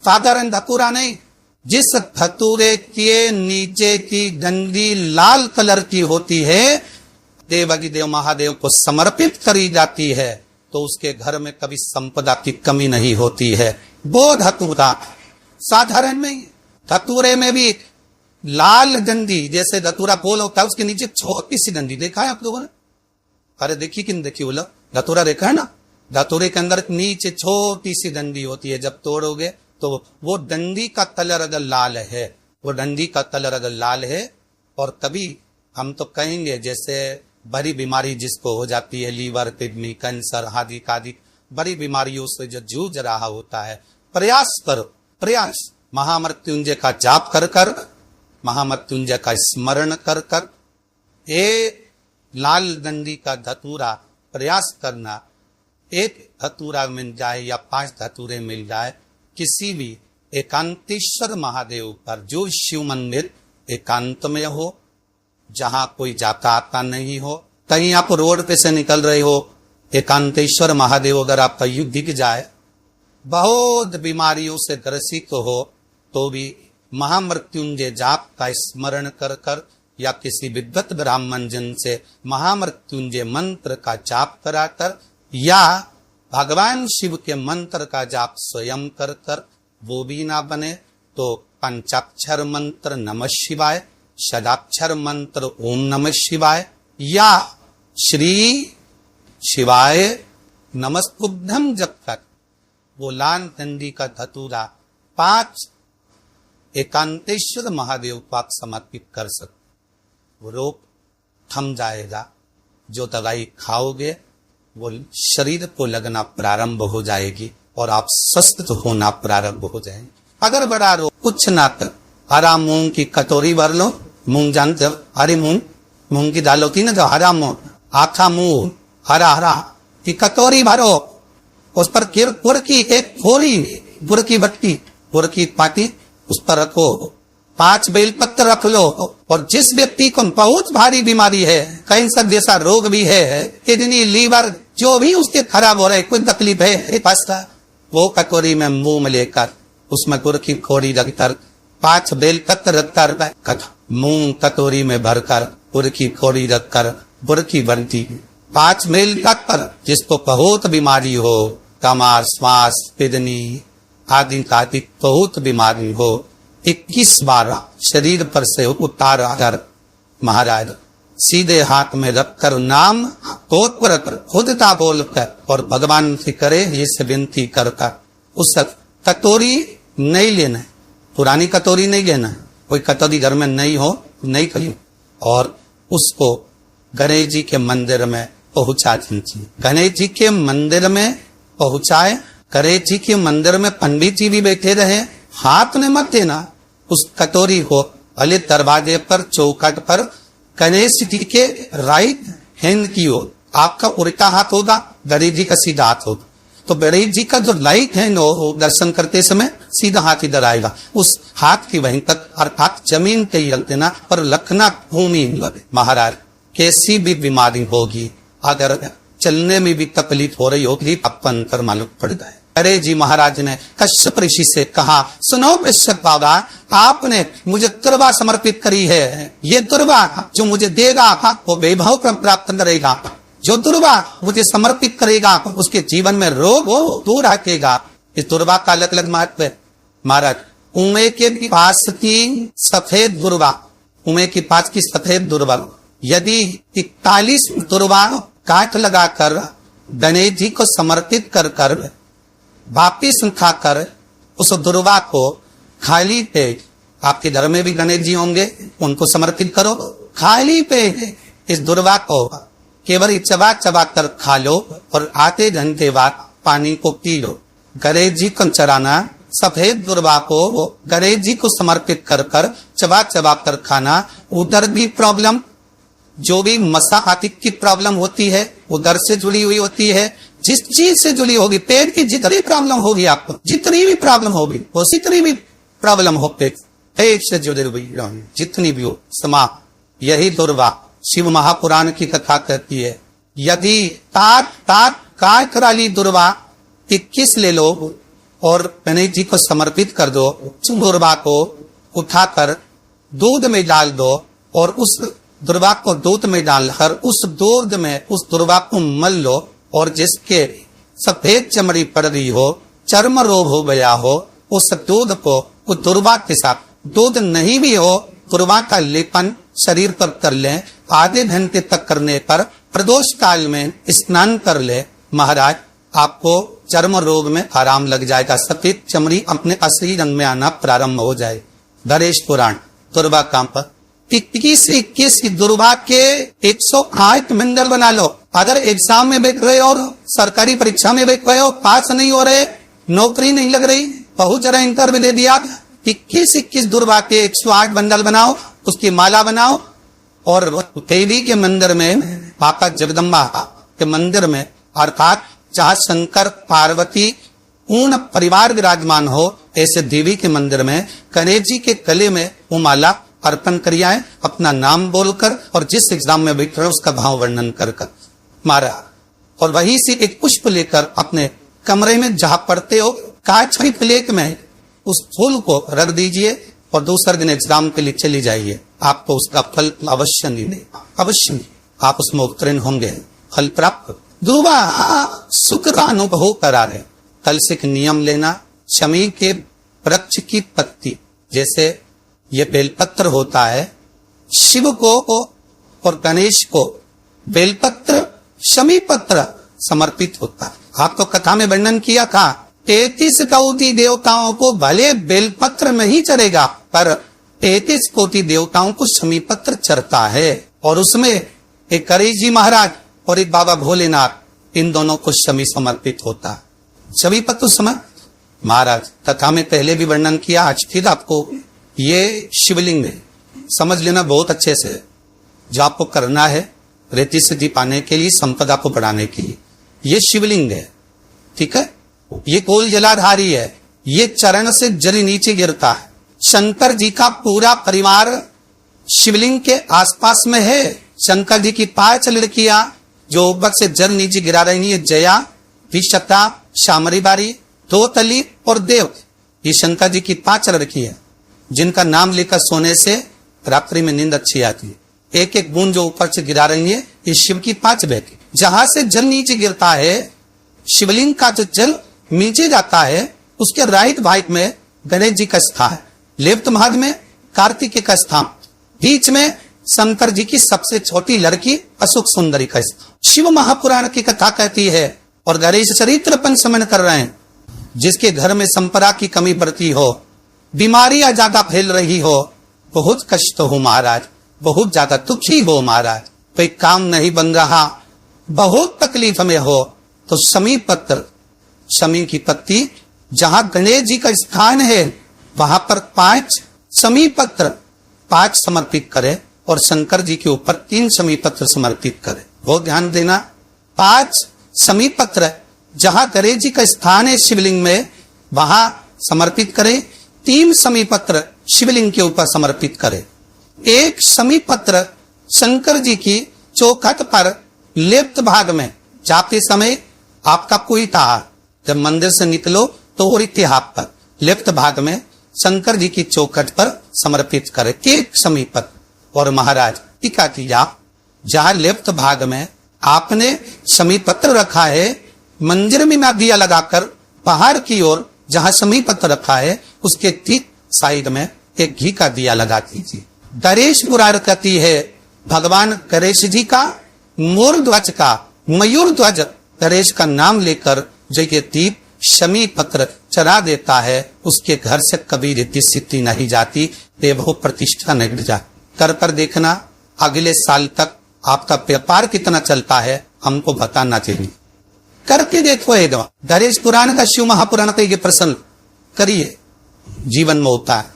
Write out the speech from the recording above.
साधारण धतूरा नहीं। जिस धतूरे के नीचे की डंडी लाल कलर की होती है, देवाधिदेव महादेव को समर्पित करी जाती है, तो उसके घर में कभी संपदा की कमी नहीं होती है। वो धतूरा साधारण नहीं। धतूरे में भी लाल डंडी, जैसे धतूरा गोल होता है उसके नीचे छोटी सी डंडी, देखा है आप लोगों ने? अरे देखी कि नहीं देखी? बोला धतूरा देखा है ना? धतूरे के अंदर नीचे छोटी सी डंडी होती है, जब तोड़ोगे तो वो डंडी का कलर अगर लाल है, वो डंडी का कलर अगर लाल है, और तभी हम तो कहेंगे जैसे बड़ी बीमारी जिसको हो जाती है, लीवर, किडनी, कैंसर आदि आदि बड़ी बीमारियों से जो जूझ रहा होता है, प्रयास करो, प्रयास महामृत्युंजय का जाप कर कर, महामृत्युंजय का स्मरण कर कर, ये लाल डंडी का धतूरा प्रयास करना। एक धतूरा मिल जाए या 5 धतूरे मिल जाए, किसी भी एकांतेश्वर महादेव पर, जो शिव मंदिर एकांत में हो, जहां कोई जाता आता नहीं हो, कहीं आप रोड पे से निकल रहे हो, एकांतेश्वर महादेव अगर आपका युग दिख जाए, बहुत बीमारियों से ग्रसित हो, तो भी महामृत्युंजय जाप का स्मरण कर कर या किसी विद्वत ब्राह्मण जन से महामृत्युंजय मंत्र का जाप कराकर, या भगवान शिव के मंत्र का जाप स्वयं कर कर, वो भी ना बने तो पंचाक्षर मंत्र नमः शिवाय, षडाक्षर मंत्र ओम नमः शिवाय, या श्री शिवाय नमस्तुभ्यम जप कर वो लाल डंडी का धतूरा 5 एकांतेश्वर महादेव को आप समर्पित कर सकते, वो रोग थम जाएगा। जो दवाई खाओगे वो शरीर को लगना प्रारंभ हो जाएगी और आप स्वस्थ होना प्रारंभ हो जाएंगे। अगर बड़ा रोग कुछ ना कर, हरा मूंग की कटोरी भर लो, मूंग जानते हो, हरी मूंग की दाल होती ना, जो हरा मूंग, आखा मूंग, हरा हरा की कटोरी भरो, उस पर गुड़ की एक थोड़ी गुड़ की भट्टी, गुड़ की पाटी उस पर रखो, 5 बेलपत्र रख लो, और जिस व्यक्ति को बहुत भारी बीमारी है, कैंसर जैसा रोग भी है, किडनी, लीवर, जो भी उसके खराब हो रहे, कोई तकलीफ है, पास्ता, वो कटोरी में मुंह में लेकर उसमें गुड़ की खोड़ी रखकर 5 बेलपत्र रखकर मूंग कटोरी में भरकर गुड़ की खोड़ी रखकर गुड़ की बंटी 5 बेलपत्र, जिसको बहुत बीमारी हो, कमर, श्वास, किडनी आदि आदि बहुत बीमारी हो, 21 बार शरीर पर से उतार कर महाराज सीधे हाथ में रखकर नाम तोड़ कर खुदता बोलकर और भगवान से करे ये से विनती कर कर, उस कटोरी नहीं लेना है, पुरानी कटोरी नहीं लेना है, कोई कटोरी घर में नहीं हो नहीं कही, और उसको गणेश जी के मंदिर में पहुंचा दीजिए। गणेश जी के मंदिर में पहुंचाए, गणेश जी के मंदिर में पंडित जी भी बैठे रहे, हाथ में मत देना उस कटोरी को, भले दरवाजे पर चौखट पर गणेश जी के राइट हैंड की ओर, आपका उल्टा हाथ होगा, गणेश जी का सीधा हाथ होगा, तो गणेश जी का जो राइट हैंड हो दर्शन करते समय सीधा हाथ इधर आएगा, उस हाथ की वहीं तक अर्थात जमीन पे ही रख देना, पर लखना भूमि लगे। महाराज कैसी भी बीमारी होगी, अगर चलने में भी तकलीफ हो रही होगी, अपन पर मालूम पड़ जाए। अरे जी महाराज ने कश्यप ऋषि से कहा, सुनो कश्यप बाबा, आपने मुझे दुर्वा समर्पित करी है, ये दुर्वा जो मुझे देगा वो वैभव प्राप्त करेगा, जो दुर्वा मुझे समर्पित करेगा उसके जीवन में रोग वो दूर हटेगा। इस दुर्वा का अलग अलग महत्व है महाराज। उमे के पास की सफेद दुर्वा, उमे के पास की सफेद दुर्वा, यदि 41 दुर्वा काट लगाकर गणेश जी को समर्पित कर कर वापिस खाकर उस दुर्वा को खाली पेट, आपके घर में भी गणेश जी होंगे उनको समर्पित करो, खाली पेट इस दुर्वा को केवल चबा चबा कर खा लो और आधे घंटे बाद पानी को पी लो। गणेश जी को चराना, सफेद दुर्वा को गणेश जी को समर्पित कर कर चबा चबा कर खाना। उधर भी प्रॉब्लम, जो भी मसा आदि की प्रॉब्लम होती है उधर से जुड़ी हुई होती है, जिस चीज से जुड़ी होगी, पेट की जितनी प्रॉब्लम होगी, आपको जितनी भी प्रॉब्लम होगी, उसी भी प्रॉब्लम हो, पेट से जुड़ी हुई जितनी भी हो, समा यही दुर्वा शिव महापुराण की कथा कहती है। यदि तात तात काय कराली दुर्वा 21 ले लो, और गणेश जी को समर्पित कर दो। दुर्वा को उठाकर दूध में डाल दो और उस दुर्वा को दूध में डालकर उस दूध में उस दुर्वा को मल लो, और जिसके सफेद चमड़ी पड़ रही हो, चर्म रोग हो गया हो, उस दूध को उस दुर्वा के साथ, दूध नहीं भी हो, दुर्वा का लेपन शरीर पर कर लें। आधे घंटे तक करने पर प्रदोष काल में स्नान कर ले, महाराज आपको चर्म रोग में आराम लग जाएगा, सफेद चमड़ी अपने असली रंग में आना प्रारंभ हो जाए। गणेश पुराण दुर्वा काम पर 21 दुर्वा के 108 मंडल बना लो। अगर एग्जाम में बैठ रहे और सरकारी परीक्षा में बैठ रहे हो, पास नहीं हो रहे, नौकरी नहीं लग रही, बहुत जरा इंटरव्यू दे दिया, 21 दुर्वा के 108 बंडल बनाओ, उसकी माला बनाओ और देवी के मंदिर में, माता जगदम्बा के मंदिर में, अर्थात जहाँ शंकर पार्वती पूर्ण परिवार विराजमान हो, ऐसे देवी के मंदिर में गणेश जी के गले में वो माला अर्पण करिए, अपना नाम बोलकर और जिस एग्जाम में बैठ रहे उसका भाव वर्णन कर मारा, और वहीं से एक पुष्प लेकर अपने कमरे में जहाँ पढ़ते हो कांच की प्लेट में उस फूल को रख दीजिए और दूसरे दिन एग्जाम के लिए चली जाइए। आपको उसका फल अवश्य नहीं दे, अवश्य नहीं, आप उसमें उत्तीर्ण होंगे, फल प्राप्त। दुर्वा सुख का अनुभव करा रहे। कल से एक नियम लेना, शमी के वृक्ष की पत्ती, जैसे ये बेलपत्र होता है, शिव को और गणेश को बेलपत्र शमी पत्र समर्पित होता है। आपको कथा में वर्णन किया था, 33 कोटि देवताओं को भले बेलपत्र नहीं चढ़ेगा, पर 33 कोटि देवताओं को शमी पत्र चढ़ता है, और उसमें एक गणेश जी महाराज और एक बाबा भोलेनाथ, इन दोनों को शमी समर्पित होता है। शमी पत्र महाराज कथा में पहले भी वर्णन किया, आज फिर आपको ये शिवलिंग में समझ लेना बहुत अच्छे से। जो आपको करना है रेती सिद्धि पाने के लिए, संपदा को बढ़ाने के लिए, ये शिवलिंग है, ठीक है। ये गोल जलाधारी है, ये चरण से जल नीचे गिरता है। शंकर जी का पूरा परिवार शिवलिंग के आसपास में है। शंकर जी की 5 लड़कियां जो ऊपर से जल नीचे गिरा रही है, जया, विशता, शामरी बारी, दोतली और देव, ये शंकर जी की 5 लड़की है, जिनका नाम लेकर सोने से रात्रि में नींद अच्छी आती है। एक एक बूंद जो ऊपर से गिरा रही है, ये शिव की 5 बेटी। जहां से जल नीचे गिरता है, शिवलिंग का जो जल नीचे जाता है, उसके राइट भाग में गणेश जी का स्थान है, लेफ्ट भाग में कार्तिकेय का स्थान, बीच में शंकर जी की सबसे छोटी लड़की अशोक सुंदरी का स्थान। शिव महापुराण की कथा कहती है, और गणेश चरित्र पंचमन कर रहे हैं, जिसके घर में संपदा की कमी पड़ती हो, बीमारियां ज्यादा फैल रही हो, बहुत कष्ट हो महाराज, बहुत ज्यादा दुखी हो महाराज, कोई काम नहीं बन रहा, बहुत तकलीफ में हो, तो शमी पत्र, शमी की पत्ती, जहां गणेश जी का स्थान है वहां पर 5 शमी पत्र 5 समर्पित करे, और शंकर जी के ऊपर 3 शमी पत्र समर्पित करे। वो ध्यान देना, 5 शमी पत्र जहां गणेश जी का स्थान है शिवलिंग में, वहां समर्पित करे, 3 शमी पत्र शिवलिंग के ऊपर समर्पित करे। 1 शमी पत्र शंकर जी की चौखट पर लेफ्ट भाग में जाते समय, आपका कोई था जब मंदिर से निकलो तो और इतिहास पर लेफ्ट भाग में शंकर जी की चौखट पर समर्पित करे 1 शमी पत्र। और महाराज टीका किया, जहां लेफ्ट भाग में आपने शमी पत्र रखा है, मंदिर में ना दिया लगाकर बाहर की ओर जहां शमी पत्र रखा है, उसके ठीक साइड में एक घी का दिया लगा दीजिए। गणेश पुराण कहती है, भगवान गणेश जी का मोर ध्वज का, मयूर ध्वज गणेश का नाम लेकर जो ये दीप शमी पत्र चढ़ा देता है, उसके घर से कभी रिद्धि सिद्धि नहीं जाती, देवो प्रतिष्ठा नहीं जाती। कर पर देखना, अगले साल तक आपका व्यापार कितना चलता है हमको बताना चाहिए, करके देखो। गणेश पुराण का, शिव महापुराण का ये प्रश्न करिए, जीवन में होता है।